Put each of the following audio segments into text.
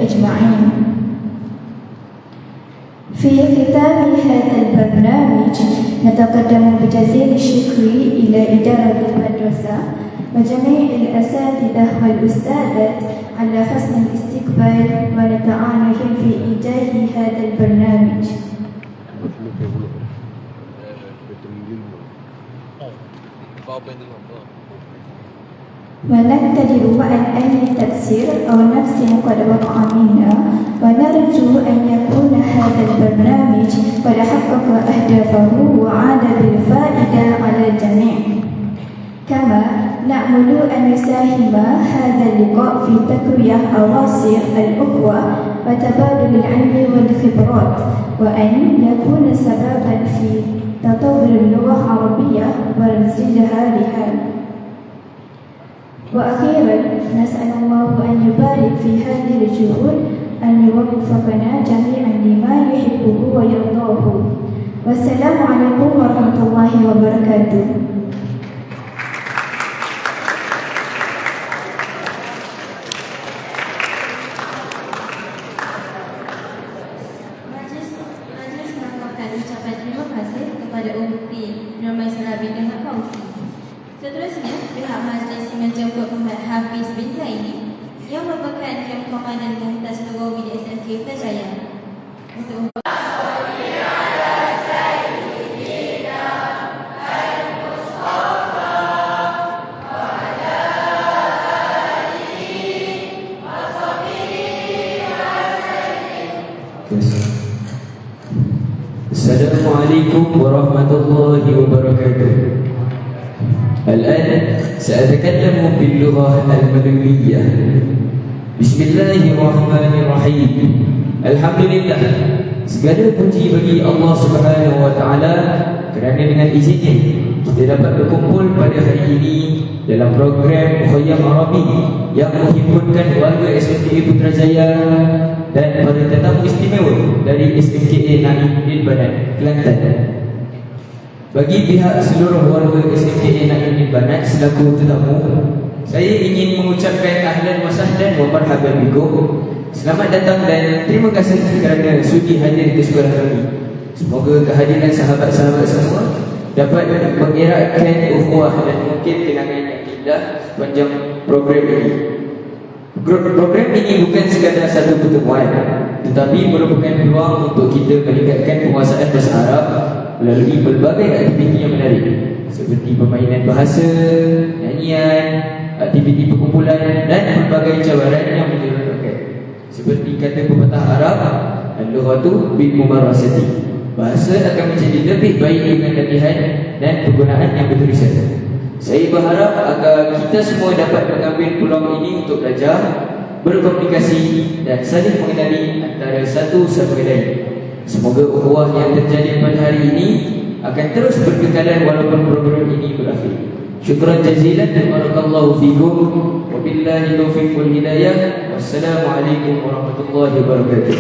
أجمعين. في ختام هذا البرنامج نتقدم بجزيل الشكر إلى إدارة المدرسة وجميع الأساتذة والأستاذات على حسن الاستقبال ونتعانهم في إنجاح هذا البرنامج. ونقتدر عن أي تقصير أو نقص قد وقع منا، ونرجو أن يكون هذا البرنامج قد حقق أهدافه وعاد بالفائدة على الجميع. كما نأمل أن يساهم هذا اللقاء في تقوية أواصر الأخوة وتبادل العلم والخبرات، وأن يكون سببا في تطور اللغة العربية وازدهارها. وأخيرا نسأل الله أن يبارك في هذه الجهود، أن يوفقنا جميعا لما يحبه ويرضاه. والسلام عليكم ورحمة الله وبركاته. Majlis melakukan ucapan terima kasih kepada UMP Normal Serabi dan Fauzi. Seterusnya, pihak majlis menjemput Muhammad Hafiz bin Zaini yang merupakan Kam Komandan Mumtaz Lugawi di SMK Putrajaya untuk Assalamualaikum warahmatullahi wabarakatuh. الآن سأتكلم باللغة المغربية. بسم الله الرحمن الرحيم. الحمد لله. Segala puji bagi Allah Subhanahu wa taala kerana dengan izinnya kita dapat berkumpul pada hari ini dalam program Mukhayyam Arabi yang menghimpunkan warga SMK Putrajaya dan para tetamu istimewa dari SMK Naim bin Banat, Kelantan. Bagi pihak seluruh warga SMK Naim bin Banat selaku tetamu, saya ingin mengucapkan ahlan wa sahlan wa marhaban bikum. Selamat datang dan terima kasih kerana sudi hadir ke sekolah kami. Semoga kehadiran sahabat-sahabat semua dapat mengeratkan ukhuwah dan mungkin kenangan yang indah sepanjang program ini. Program ini bukan sekadar satu pertemuan, tetapi merupakan peluang untuk kita meningkatkan penguasaan bahasa Arab melalui berbagai aktiviti yang menarik seperti permainan bahasa, nyanyian, aktiviti perkumpulan dan berbagai cabaran yang menyeronokkan. Seperti kata pepatah Arab, al-lughatu bil mumarasati. Bahasa akan menjadi lebih baik dengan latihan dan penggunaan yang berterusan. Saya berharap agar kita semua dapat mengambil peluang ini untuk belajar, berkomunikasi dan saling mengenali antara satu sama lain. Semoga ukhuwah yang terjadi pada hari ini akan terus berkekalan walaupun program ini berakhir. Syukran jazilan dan barakallahu fikum. Wabillahi taufiq wal hidayah. Wassalamualaikum warahmatullahi wabarakatuh.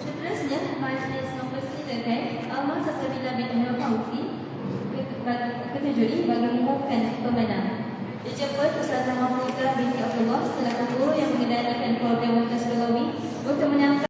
Seterusnya, majlis mempersilakan Ahmad Sasabila bin Fauzi ketujuri bagi mengumumkan pemenang. Dijemput Ustazah Mahfuzah binti Abdullah selaku guru yang mengendalikan program Mumtaz Lugawi untuk menyambut